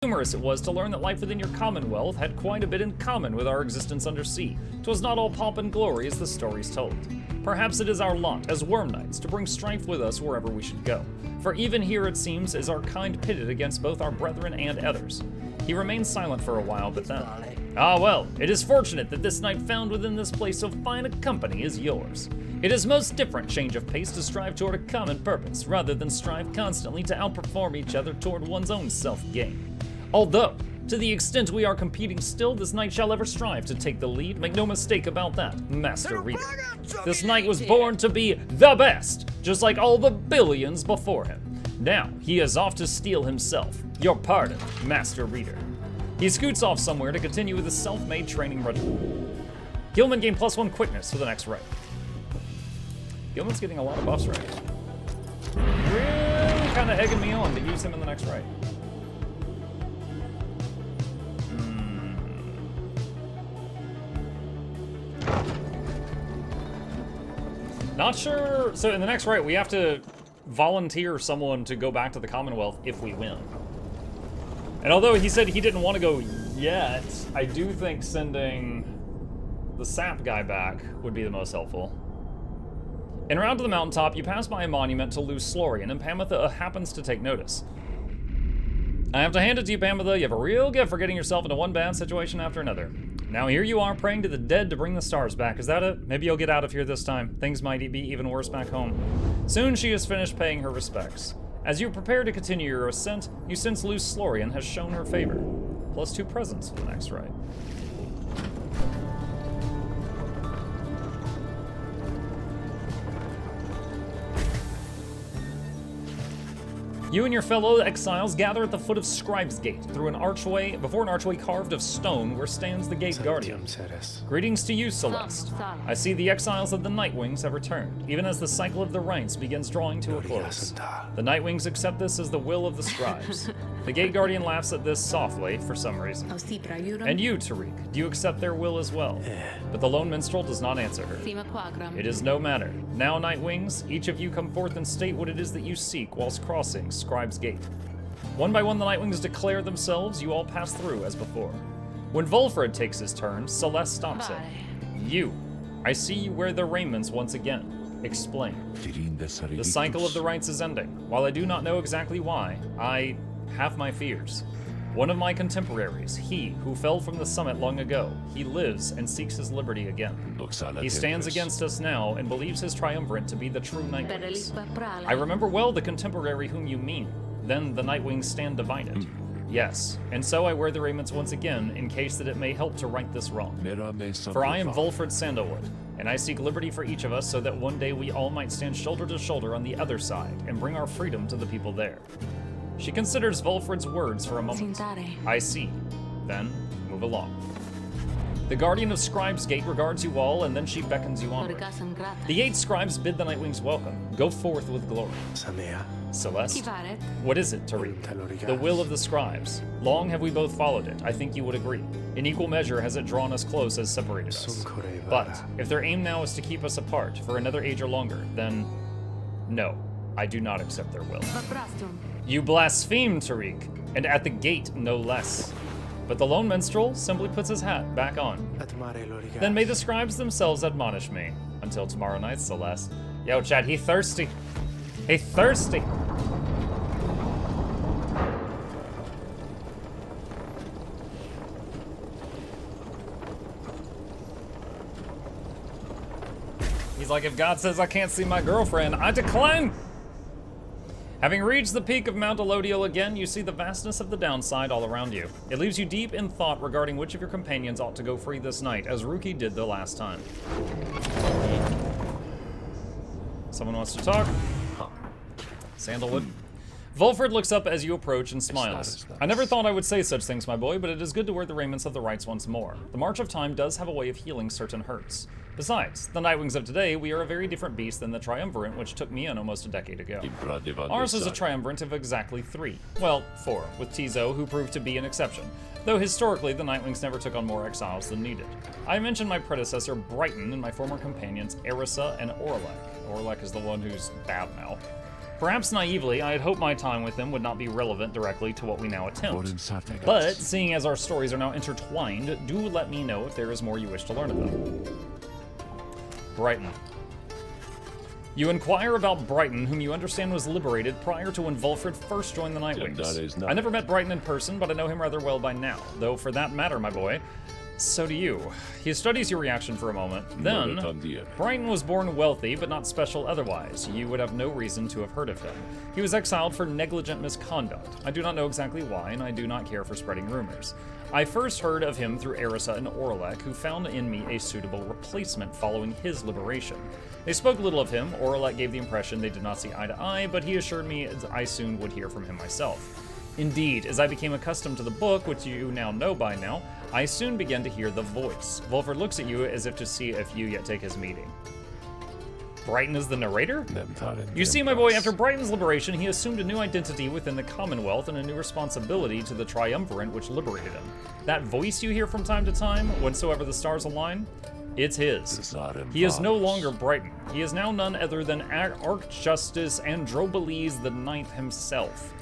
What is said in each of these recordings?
humorous it was to learn that life within your commonwealth had quite a bit in common with our existence undersea. 'Twas not all pomp and glory as the stories told. Perhaps it is our lot as worm knights to bring strife with us wherever we should go. For even here it seems is our kind pitted against both our brethren and others. He remained silent for a while, but then, "Ah well, it is fortunate that this knight found within this place so fine a company as yours. It is most different change of pace to strive toward a common purpose, rather than strive constantly to outperform each other toward one's own self-gain. Although, to the extent we are competing still, this knight shall ever strive to take the lead. Make no mistake about that, Master Reader. This knight was born to be the best, just like all the billions before him. Now, he is off to steal himself. Your pardon, Master Reader." He scoots off somewhere to continue with his self-made training regimen. Gilman gained +1 quickness for the next right. Gilman's getting a lot of buffs right now. Really kind of egging me on to use him in the next right. Not sure. So in the next right, we have to volunteer someone to go back to the Commonwealth if we win. And although he said he didn't want to go yet, I do think sending the sap guy back would be the most helpful. En route to the mountaintop, you pass by a monument to Luz Slorian, and Pamitha happens to take notice. "I have to hand it to you, Pamitha. You have a real gift for getting yourself into one bad situation after another. Now here you are praying to the dead to bring the stars back. Is that it? Maybe you'll get out of here this time. Things might be even worse back home." Soon she has finished paying her respects. As you prepare to continue your ascent, you sense Luz Slorian has shown her favor. +2 presents for the next rite. You and your fellow exiles gather at the foot of Scribe's Gate through an archway, before an archway carved of stone where stands the gate guardian. Greetings to you, Celeste. I see the exiles of the Nightwings have returned, even as the cycle of the rites begins drawing to a close. The Nightwings accept this as the will of the scribes. The gate guardian laughs at this softly for some reason. And you, Tariq, do you accept their will as well? But the lone minstrel does not answer her. It is no matter. Now, Nightwings, each of you come forth and state what it is that you seek whilst crossing Scribe's Gate. One by one, the Nightwings declare themselves. You all pass through as before. When Volfred takes his turn, Celeste stops him. You, I see you wear their raiments once again. Explain. The cycle of the rites is ending. While I do not know exactly why, I have my fears. One of my contemporaries, he who fell from the summit long ago, he lives and seeks his liberty again. He stands against us now and believes his triumvirate to be the true Nightwings. I remember well the contemporary whom you mean. Then the Nightwings stand divided. Yes, and so I wear the raiments once again in case that it may help to right this wrong. For I am Volfred Sandalwood, and I seek liberty for each of us so that one day we all might stand shoulder to shoulder on the other side and bring our freedom to the people there. She considers Volfred's words for a moment. I see. Then, move along. The Guardian of Scribe's Gate regards you all, and then she beckons you onward. The 8 scribes bid the Nightwings welcome. Go forth with glory. Celeste? What is it, Tariq? The will of the scribes. Long have we both followed it. I think you would agree. In equal measure has it drawn us close as separated us. But, if their aim now is to keep us apart for another age or longer, then no, I do not accept their will. You blaspheme, Tariq, and at the gate no less. But the lone minstrel simply puts his hat back on. Then may the scribes themselves admonish me. Until tomorrow night, Celeste. Yo, Chad, he thirsty. He thirsty. He's like, if God says I can't see my girlfriend, I decline. Having reached the peak of Mount Elodial again, you see the vastness of the downside all around you. It leaves you deep in thought regarding which of your companions ought to go free this night, as Ruki did the last time. Someone wants to talk? Sandalwood. Volfred looks up as you approach and smiles. I never thought I would say such things, my boy, but it is good to wear the raiments of the rites once more. The march of time does have a way of healing certain hurts. Besides, the Nightwings of today, we are a very different beast than the Triumvirate, which took me in almost a decade ago. Ours is a Triumvirate of exactly 3. Well, 4, with Tizo, who proved to be an exception. Though historically, the Nightwings never took on more exiles than needed. I mentioned my predecessor, Brighton, and my former companions, Erisa and Orlek. Orlek is the one who's bad now. Perhaps naively, I had hoped my time with them would not be relevant directly to what we now attempt. But, seeing as our stories are now intertwined, do let me know if there is more you wish to learn of them. Brighton. You inquire about Brighton, whom you understand was liberated prior to when Volfred first joined the Nightwings. I never met Brighton in person, but I know him rather well by now. Though, for that matter, my boy, so do you. He studies your reaction for a moment. Then, Brighton was born wealthy, but not special otherwise. You would have no reason to have heard of him. He was exiled for negligent misconduct. I do not know exactly why, and I do not care for spreading rumors. I first heard of him through Erisa and Orlek, who found in me a suitable replacement following his liberation. They spoke little of him. Orlek gave the impression they did not see eye to eye, but he assured me I soon would hear from him myself. Indeed, as I became accustomed to the book, which you now know by now, I soon began to hear the voice. Volfred looks at you as if to see if you yet take his meaning. Brighton is the narrator? You see, my boy, after Brighton's liberation, he assumed a new identity within the Commonwealth and a new responsibility to the Triumvirate which liberated him. That voice you hear from time to time, whensoever the stars align, it's his. He is no longer Brighton. He is now none other than Archjustice Androbeles the Ninth himself.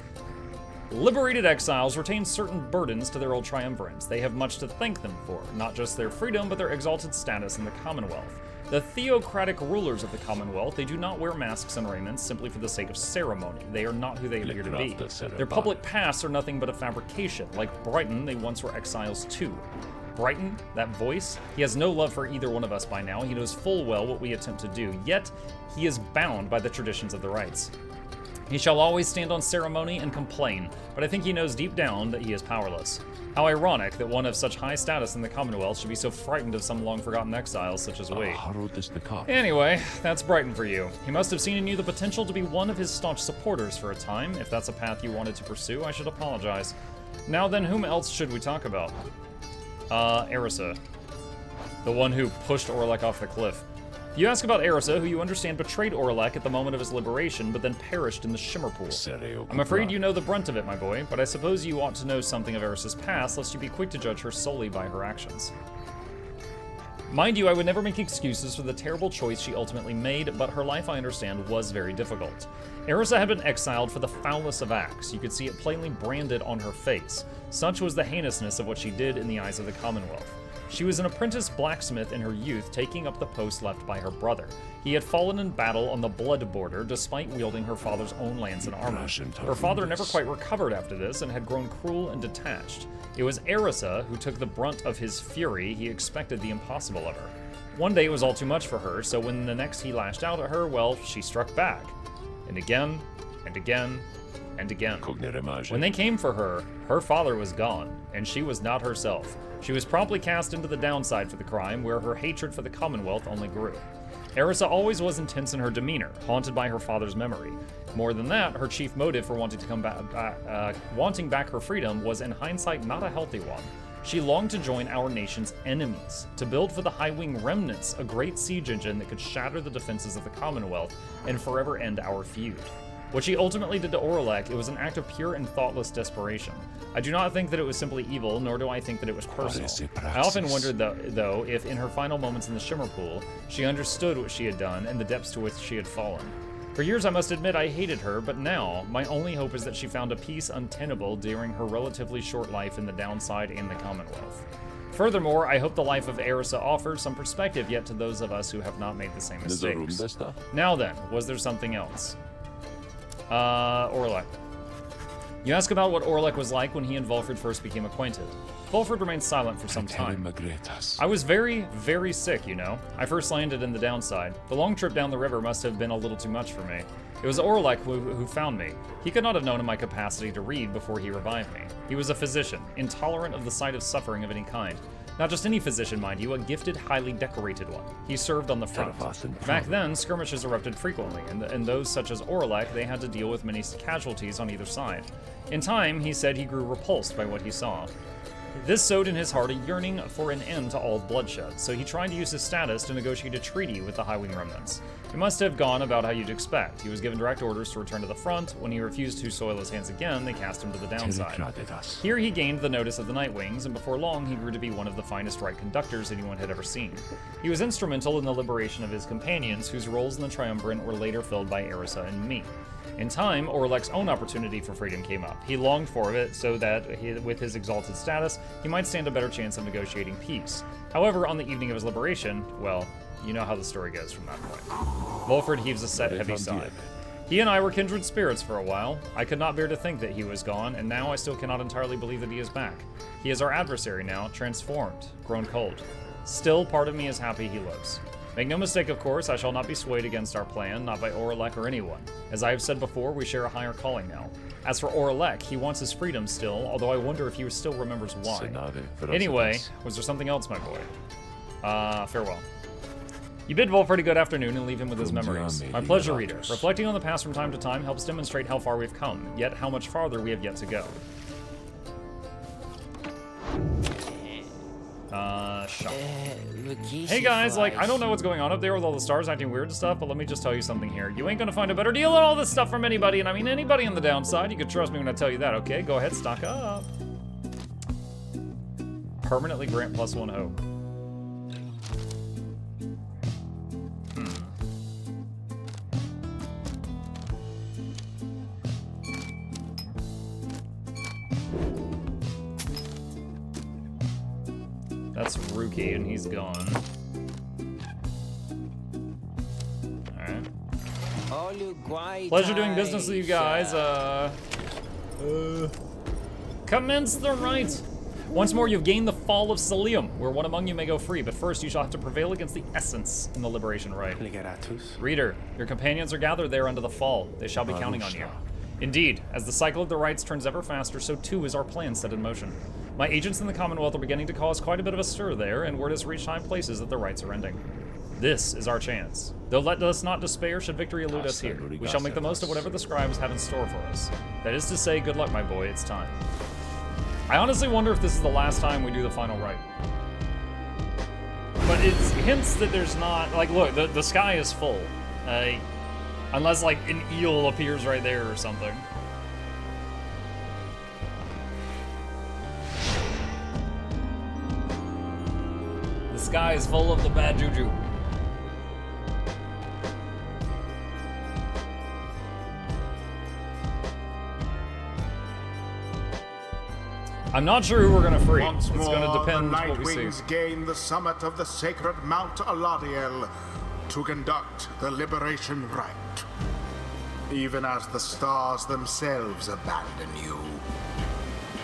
Liberated exiles retain certain burdens to their old triumvirates. They have much to thank them for, not just their freedom, but their exalted status in the Commonwealth. The theocratic rulers of the Commonwealth, they do not wear masks and raiments simply for the sake of ceremony. They are not who they appear to be. Their public pasts are nothing but a fabrication. Like Brighton, they once were exiles too. Brighton, that voice, he has no love for either one of us by now. He knows full well what we attempt to do, yet he is bound by the traditions of the rites. He shall always stand on ceremony and complain, but I think he knows deep down that he is powerless. How ironic that one of such high status in the Commonwealth should be so frightened of some long-forgotten exiles such as we. Anyway, that's Brighton for you. He must have seen in you the potential to be one of his staunch supporters for a time. If that's a path you wanted to pursue, I should apologize. Now then, whom else should we talk about? Erisa. The one who pushed Orlek off the cliff. You ask about Erisa, who you understand betrayed Orlek at the moment of his liberation, but then perished in the Shimmer Pool. I'm afraid you know the brunt of it, my boy, but I suppose you ought to know something of Erisa's past, lest you be quick to judge her solely by her actions. Mind you, I would never make excuses for the terrible choice she ultimately made, but her life, I understand, was very difficult. Erisa had been exiled for the foulest of acts. You could see it plainly branded on her face. Such was the heinousness of what she did in the eyes of the Commonwealth. She was an apprentice blacksmith in her youth, taking up the post left by her brother. He had fallen in battle on the blood border, despite wielding her father's own lance and armor. Her father never quite recovered after this, and had grown cruel and detached. It was Erisa who took the brunt of his fury. He expected the impossible of her. One day it was all too much for her, so when the next he lashed out at her, well, she struck back. And again, and again, and again. When they came for her, her father was gone, and she was not herself. She was promptly cast into the downside for the crime, where her hatred for the Commonwealth only grew. Erisa always was intense in her demeanor, haunted by her father's memory. More than that, her chief motive for wanting to come back, wanting back her freedom was, in hindsight, not a healthy one. She longed to join our nation's enemies, to build for the High Wing remnants a great siege engine that could shatter the defenses of the Commonwealth and forever end our feud. What she ultimately did to Orlek, it was an act of pure and thoughtless desperation. I do not think that it was simply evil, nor do I think that it was personal. I often wondered, though, if in her final moments in the Shimmer Pool, she understood what she had done and the depths to which she had fallen. For years, I must admit, I hated her, but now, my only hope is that she found a peace untenable during her relatively short life in the downside and the Commonwealth. Furthermore, I hope the life of Erisa offers some perspective yet to those of us who have not made the same mistakes. Now then, was there something else? Orlek. You ask about what Orlek was like when he and Volfred first became acquainted. Volfred remained silent for some time. I was very, very sick, you know. I first landed in the downside. The long trip down the river must have been a little too much for me. It was Orlek who found me. He could not have known of my capacity to read before he revived me. He was a physician, intolerant of the sight of suffering of any kind. Not just any physician, mind you, a gifted, highly decorated one. He served on the front. Back then, skirmishes erupted frequently, and those such as Orlek, they had to deal with many casualties on either side. In time, he said he grew repulsed by what he saw. This sowed in his heart a yearning for an end to all bloodshed, so he tried to use his status to negotiate a treaty with the High Wing remnants. It must have gone about how you'd expect. He was given direct orders to return to the front. When he refused to soil his hands again, they cast him to the downside. Here he gained the notice of the Nightwings, and before long he grew to be one of the finest right conductors anyone had ever seen. He was instrumental in the liberation of his companions, whose roles in the Triumvirate were later filled by Erisa and me. In time, Orlek's own opportunity for freedom came up. He longed for it so that, with his exalted status, he might stand a better chance of negotiating peace. However, on the evening of his liberation, well, you know how the story goes from that point. Volfred heaves a heavy sigh. He and I were kindred spirits for a while. I could not bear to think that he was gone, and now I still cannot entirely believe that he is back. He is our adversary now, transformed, grown cold. Still, part of me is happy he lives. Make no mistake, of course, I shall not be swayed against our plan, not by Orlek or anyone. As I have said before, we share a higher calling now. As for Orlek, he wants his freedom still, although I wonder if he still remembers why. Anyway, was there something else, my boy? Farewell. You bid Volfred a good afternoon and leave him with his memories. My pleasure, reader. Reflecting on the past from time to time helps demonstrate how far we've come, yet how much farther we have yet to go. Shop. Hey guys, like, I don't know what's going on up there with all the stars acting weird and stuff, but let me just tell you something here. You ain't gonna find a better deal on all this stuff from anybody, and I mean anybody on the downside. You can trust me when I tell you that, okay? Go ahead, stock up. Permanently grant +1 hope. That's Ruki, and he's gone. Alright. Pleasure doing business with you guys. Commence the rite. Once more, you've gained the fall of Selium, where one among you may go free, but first you shall have to prevail against the essence in the liberation rite. Reader, your companions are gathered there under the fall. They shall be counting on you. Indeed, as the cycle of the rites turns ever faster, so too is our plan set in motion. My agents in the Commonwealth are beginning to cause quite a bit of a stir there, and word has reached high places that the rites are ending. This is our chance. Though let us not despair should victory elude us here. We shall make the most of whatever the scribes have in store for us. That is to say, good luck, my boy, it's time. I honestly wonder if this is the last time we do the final rite. But it hints that there's not, like, look, the sky is full. Unless, like, an eel appears right there or something. The sky is full of the bad juju. I'm not sure who we're gonna free. It's gonna depend on what we see. The Nightwings gain the summit of the sacred Mount Aladiel to conduct the liberation rite. Even as the stars themselves abandon you.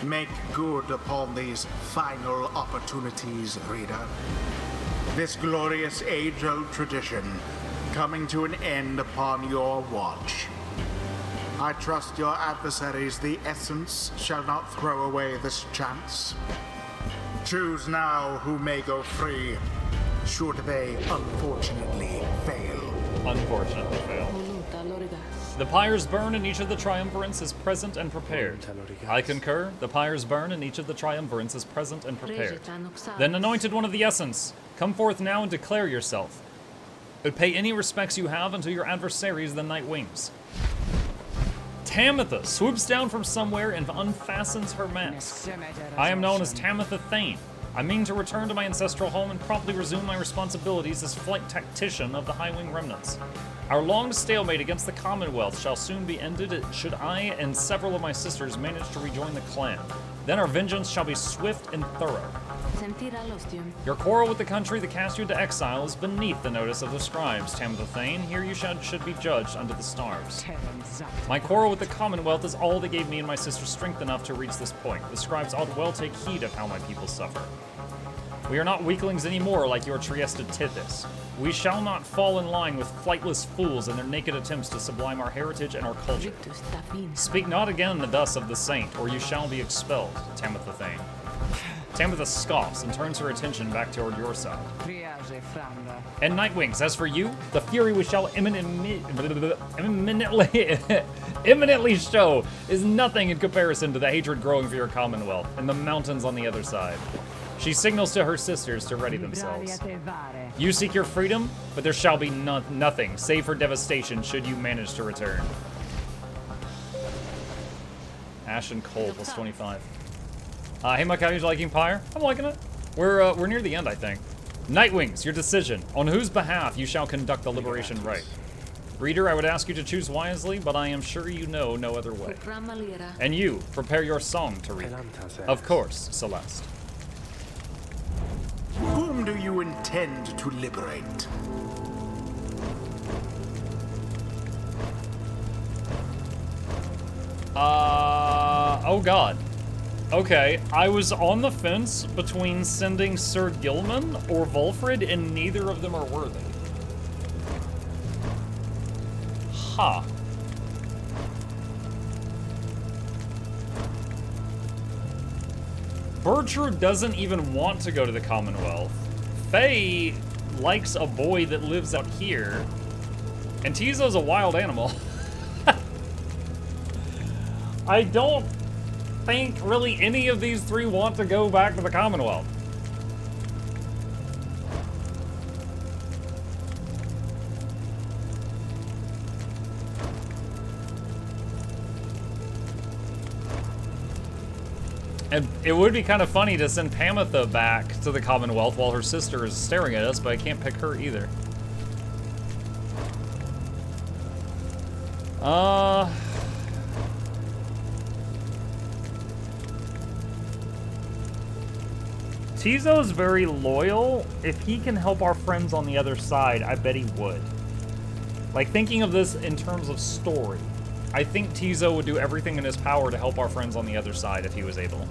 Make good upon these final opportunities, reader. This glorious age-old tradition coming to an end upon your watch. I trust your adversaries, the Essence, shall not throw away this chance. Choose now who may go free, should they unfortunately fail. Unfortunately fail. The pyres burn and each of the triumvirants is present and prepared. I concur. The pyres burn and each of the triumvirants is present and prepared. Then anointed one of the Essence, come forth now and declare yourself. But pay any respects you have unto your adversaries, the Nightwings. Tamitha swoops down from somewhere and unfastens her mask. I am known as Tamitha Thane. I mean to return to my ancestral home and promptly resume my responsibilities as flight tactician of the Highwing Remnants. Our long stalemate against the Commonwealth shall soon be ended should I and several of my sisters manage to rejoin the clan. Then our vengeance shall be swift and thorough. Your quarrel with the country that cast you into exile is beneath the notice of the scribes, Tamitha Thane. Here you should be judged under the stars. My quarrel with the Commonwealth is all that gave me and my sisters strength enough to reach this point. The scribes ought well take heed of how my people suffer. We are not weaklings anymore like your Trieste Tithys. We shall not fall in line with flightless fools in their naked attempts to sublime our heritage and our culture. Speak not again thus of the saint, or you shall be expelled, Tamitha Thane. Tamitha scoffs and turns her attention back toward your side. And Nightwings, as for you, the fury we shall imminently show is nothing in comparison to the hatred growing for your Commonwealth and the mountains on the other side. She signals to her sisters to ready themselves. You seek your freedom, but there shall be nothing, save for devastation, should you manage to return. Ash and Coal plus 25. Hey Mike, how are you liking Pyre? I'm liking it. We're near the end, I think. Nightwings, your decision. On whose behalf you shall conduct the liberation rite. Reader, I would ask you to choose wisely, but I am sure you know no other way. And you, prepare your song to read. Of course, Celeste. Whom do you intend to liberate? Oh god. Okay, I was on the fence between sending Sir Gilman or Volfred, and neither of them are worthy. Huh. Bertrude doesn't even want to go to the Commonwealth. Faye likes a boy that lives out here. And Tizo's a wild animal. I don't think really any of these three want to go back to the Commonwealth. And it would be kind of funny to send Pamitha back to the Commonwealth while her sister is staring at us, but I can't pick her either. Tizo's very loyal. If he can help our friends on the other side, I bet he would. Like, thinking of this in terms of story, I think Tizo would do everything in his power to help our friends on the other side if he was able.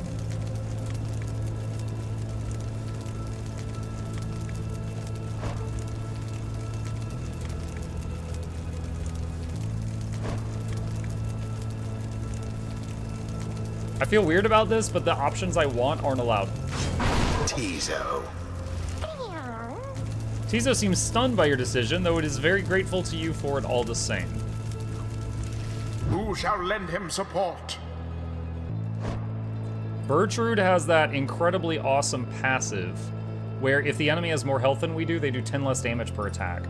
I feel weird about this, but the options I want aren't allowed. Tizo. Tizo seems stunned by your decision, though it is very grateful to you for it all the same. Who shall lend him support? Bertrude has that incredibly awesome passive, where if the enemy has more health than we do, they do 10 less damage per attack.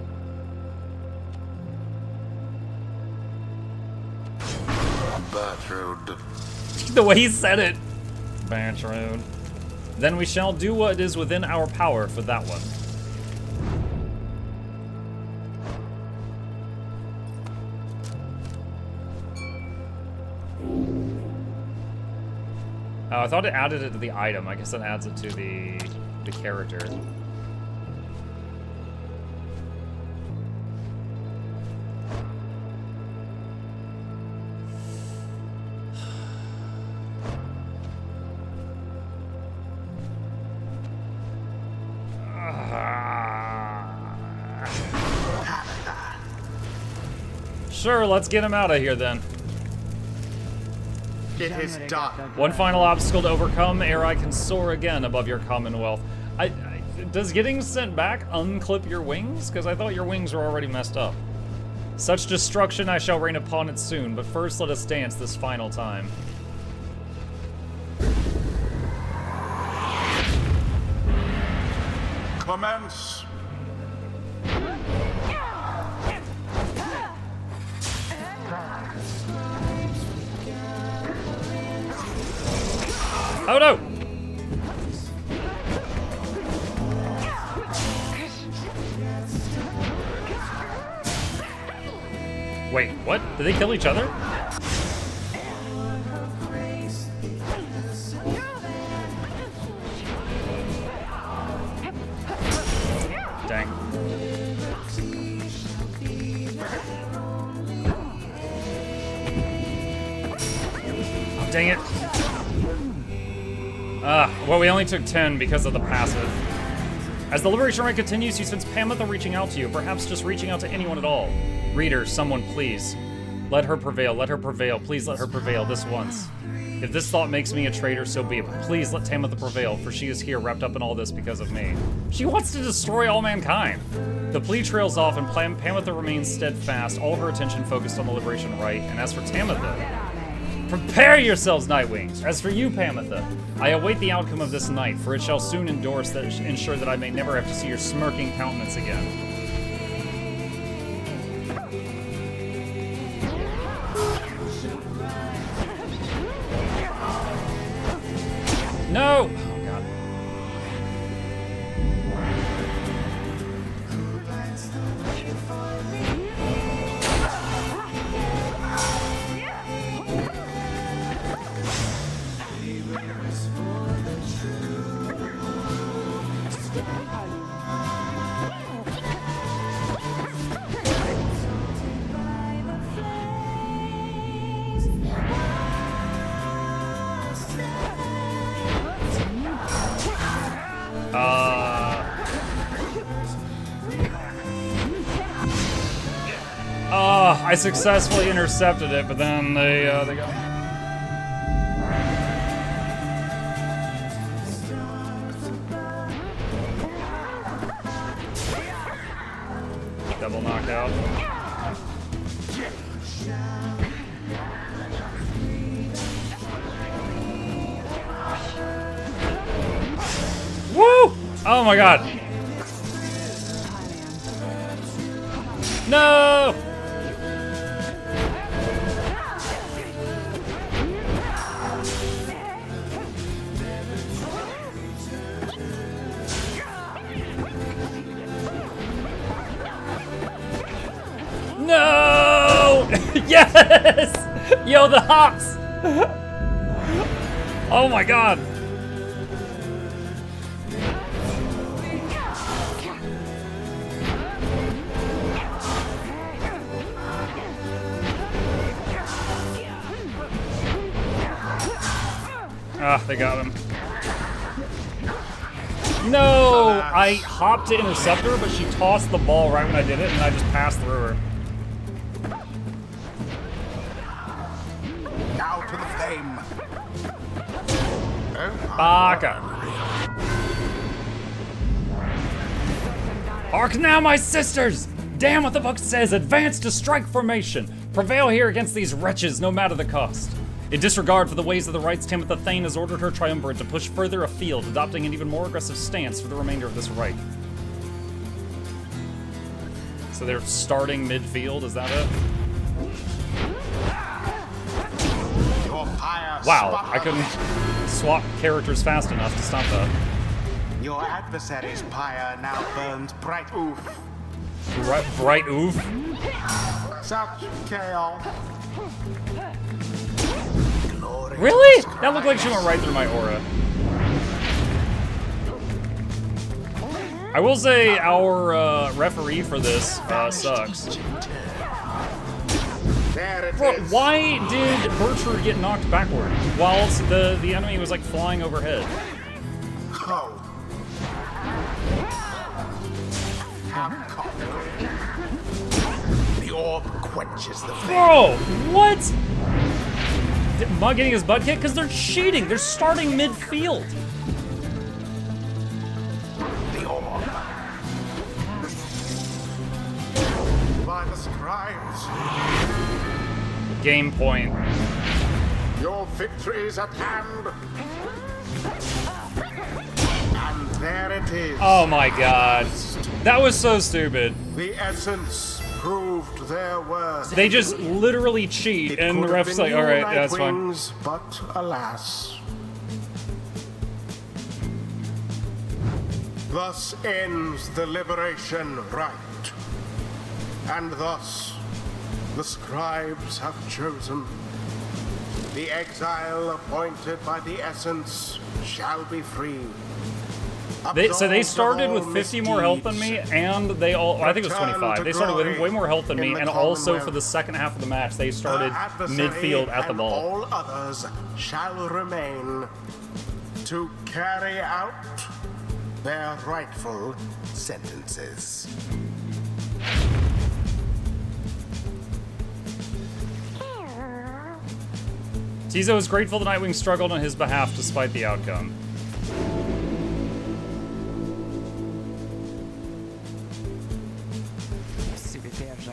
Bertrude. The way he said it. Bertrude. Then we shall do what is within our power for that one. Oh, I thought it added it to the item. I guess it adds it to the character. Sure, let's get him out of here then. It is done. One final obstacle to overcome ere I can soar again above your Commonwealth. Does getting sent back unclip your wings? Because I thought your wings were already messed up. Such destruction I shall rain upon it soon, but first let us dance this final time. Commence. Oh no! Wait, what? Did they kill each other? Dang. Oh, dang it. Well, we only took 10 because of the passive. As the Liberation Rite continues, you sense Pamitha reaching out to you, perhaps just reaching out to anyone at all. Reader, someone please. Let her prevail, let her prevail, please let her prevail this once. If this thought makes me a traitor, so be it. But please let Pamitha prevail, for she is here wrapped up in all this because of me. She wants to destroy all mankind. The plea trails off and Pamitha remains steadfast, all her attention focused on the Liberation Rite. And as for Tamitha, prepare yourselves, Nightwings! As for you, Pamitha, I await the outcome of this night, for it shall soon ensure that I may never have to see your smirking countenance again. No! Oh, God. I successfully intercepted it, but then they got me. Double knockout. Woo! Oh my god. No! No! Yes! Yo, the hops! Oh my god. Ah, they got him. No! I hopped to intercept her, but she tossed the ball right when I did it, and I just passed through her. Now to the flame. Baka. Hark now, my sisters! Damn what the book says, advance to strike formation. Prevail here against these wretches, no matter the cost. In disregard for the ways of the rights, Tamitha Thane has ordered her triumvirate to push further afield, adopting an even more aggressive stance for the remainder of this rite. So they're starting midfield, is that it? Wow, I couldn't swap characters fast enough to stop that. Your adversary's pyre now burns bright oof. Bright oof? Such chaos. Really? That looked like she went right through my aura. I will say our referee for this sucks. Bro, why did Bertrude get knocked backward whilst the enemy was like flying overhead? Oh. The orb quenches the flame. Bro, what? Mug getting his butt kicked? Because they're cheating. They're starting midfield. The orb. By the scribes. Game point. Your victory is at hand. And there it is. Oh my god. That was so stupid. The essence proved their worth. They just literally cheat, and the ref's like, alright, yeah, that's fine. But alas. Thus ends the liberation rite. And thus the scribes have chosen. The exile appointed by the essence shall be free. So they started with 50 more health than me, and they all, I think it was 25. They started with way more health than me, and also for the second half of the match, they started midfield at the ball. All others shall remain to carry out their rightful sentences. Tizo is grateful that Nightwing struggled on his behalf despite the outcome.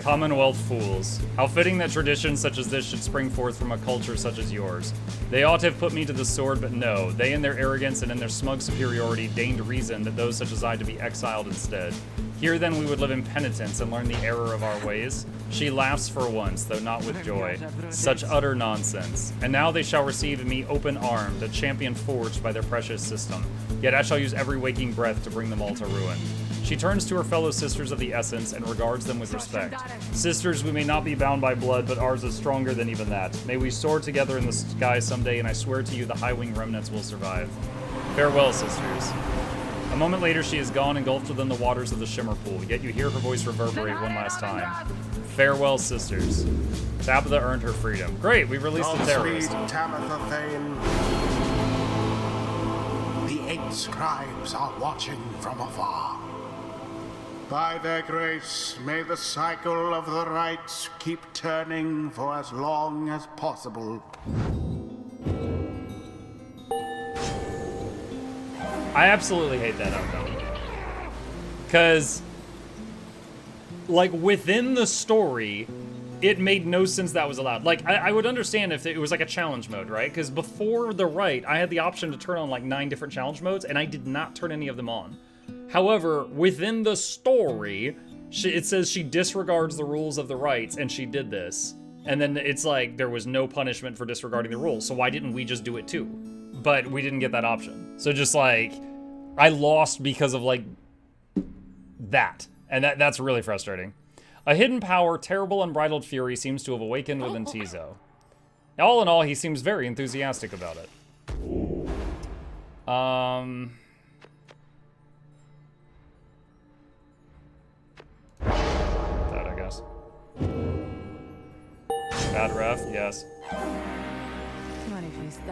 Commonwealth fools. How fitting that traditions such as this should spring forth from a culture such as yours. They ought to have put me to the sword, but no. They in their arrogance and in their smug superiority deigned reason that those such as I to be exiled instead. Here then we would live in penitence and learn the error of our ways. She laughs for once, though not with joy. Such utter nonsense. And now they shall receive me open-armed, a champion forged by their precious system. Yet I shall use every waking breath to bring them all to ruin. She turns to her fellow sisters of the Essence and regards them with respect. Sisters, we may not be bound by blood, but ours is stronger than even that. May we soar together in the sky someday, and I swear to you the High-Wing remnants will survive. Farewell, sisters. A moment later, she is gone, engulfed within the waters of the Shimmer Pool, yet you hear her voice reverberate one last time. Farewell, sisters. Tabitha earned her freedom. Great, we released the terrorist. Tamitha Thane. The 8 scribes are watching from afar. By their grace, may the cycle of the rites keep turning for as long as possible. I absolutely hate that outcome. Because, like, within the story, it made no sense that was allowed. Like, I would understand if it was like a challenge mode, right? Because before the rite, I had the option to turn on like 9 different challenge modes, and I did not turn any of them on. However, within the story, it says she disregards the rules of the rites, and she did this. And then it's like, there was no punishment for disregarding the rules, so why didn't we just do it too? But we didn't get that option. So just like, I lost because of like, that. And that's really frustrating. A hidden power, terrible unbridled fury seems to have awakened within Tizo. All in all, he seems very enthusiastic about it. That, I guess. Bad ref, yes.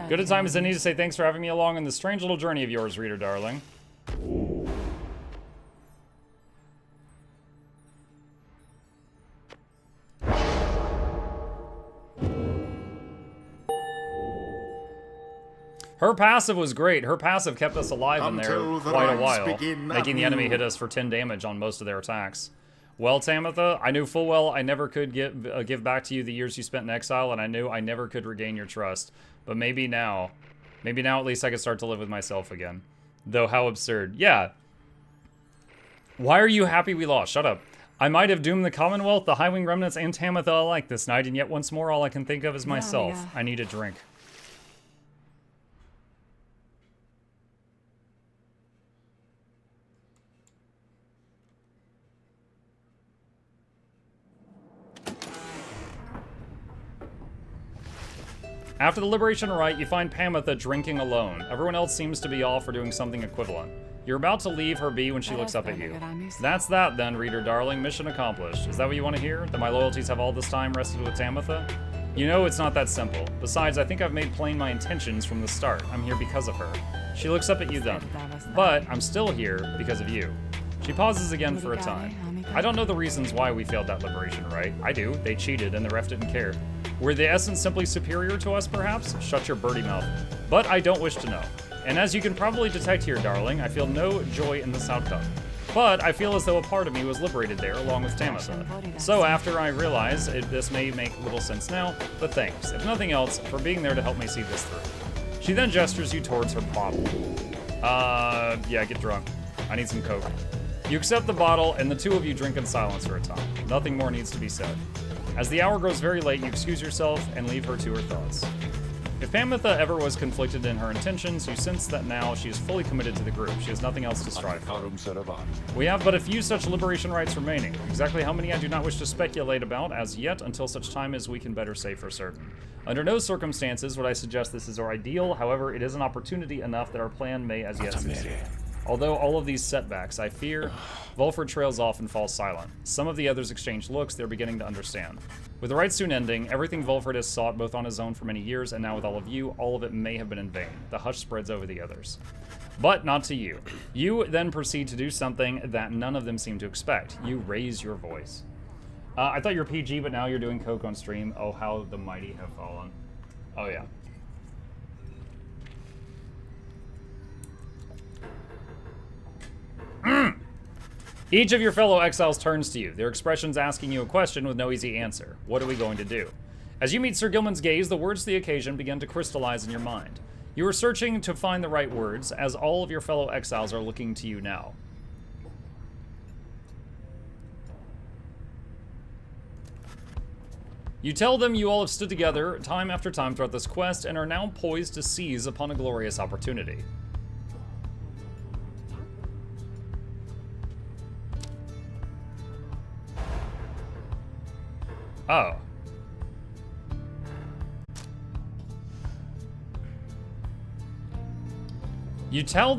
Good a time as any to say thanks for having me along on this strange little journey of yours, reader darling. Her passive was great. Her passive kept us alive in there quite a while, making the enemy hit us for 10 damage on most of their attacks. Well, Tamitha, I knew full well I never could give back to you the years you spent in exile, and I knew I never could regain your trust. But maybe now at least I could start to live with myself again. Though how absurd. Yeah. Why are you happy we lost? Shut up. I might have doomed the Commonwealth, the Highwing Remnants, and Tamitha alike this night, and yet once more all I can think of is myself. Yeah. I need a drink. After the Liberation Rite, you find Tamitha drinking alone. Everyone else seems to be off or doing something equivalent. You're about to leave her be when she looks up at you. That's that then, reader darling. Mission accomplished. Is that what you want to hear? That my loyalties have all this time rested with Tamitha? You know it's not that simple. Besides, I think I've made plain my intentions from the start. I'm here because of her. She looks up at you then. But I'm still here because of you. She pauses again for a time. I don't know the reasons why we failed that Liberation Rite. I do. They cheated and the ref didn't care. Were the Essence simply superior to us, perhaps? Shut your birdie mouth. But I don't wish to know. And as you can probably detect here, darling, I feel no joy in this outcome. But I feel as though a part of me was liberated there, along with Tamitha. So after I realize this may make little sense now, but thanks, if nothing else, for being there to help me see this through. She then gestures you towards her bottle. Yeah, get drunk. I need some Coke. You accept the bottle, and the two of you drink in silence for a time. Nothing more needs to be said. As the hour grows very late, you excuse yourself and leave her to her thoughts. If Tamitha ever was conflicted in her intentions, you sense that now she is fully committed to the group. She has nothing else to strive for. We have but a few such liberation rites remaining. Exactly how many I do not wish to speculate about as yet until such time as we can better say for certain. Under no circumstances would I suggest this is our ideal, however, it is an opportunity enough that our plan may as yet succeed. Although all of these setbacks, I fear, Volford trails off and falls silent. Some of the others exchange looks, they're beginning to understand. With the rite soon ending, everything Volford has sought both on his own for many years and now with all of you, all of it may have been in vain. The hush spreads over the others. But not to you. You then proceed to do something that none of them seem to expect. You raise your voice. I thought you were PG, but now you're doing Coke on stream. Oh, how the mighty have fallen. Oh, yeah. Each of your fellow exiles turns to you, their expressions asking you a question with no easy answer. What are we going to do? As you meet Sir Gilman's gaze, the words of the occasion begin to crystallize in your mind. You are searching to find the right words, as all of your fellow exiles are looking to you now. You tell them you all have stood together time after time throughout this quest and are now poised to seize upon a glorious opportunity. Oh. You tell them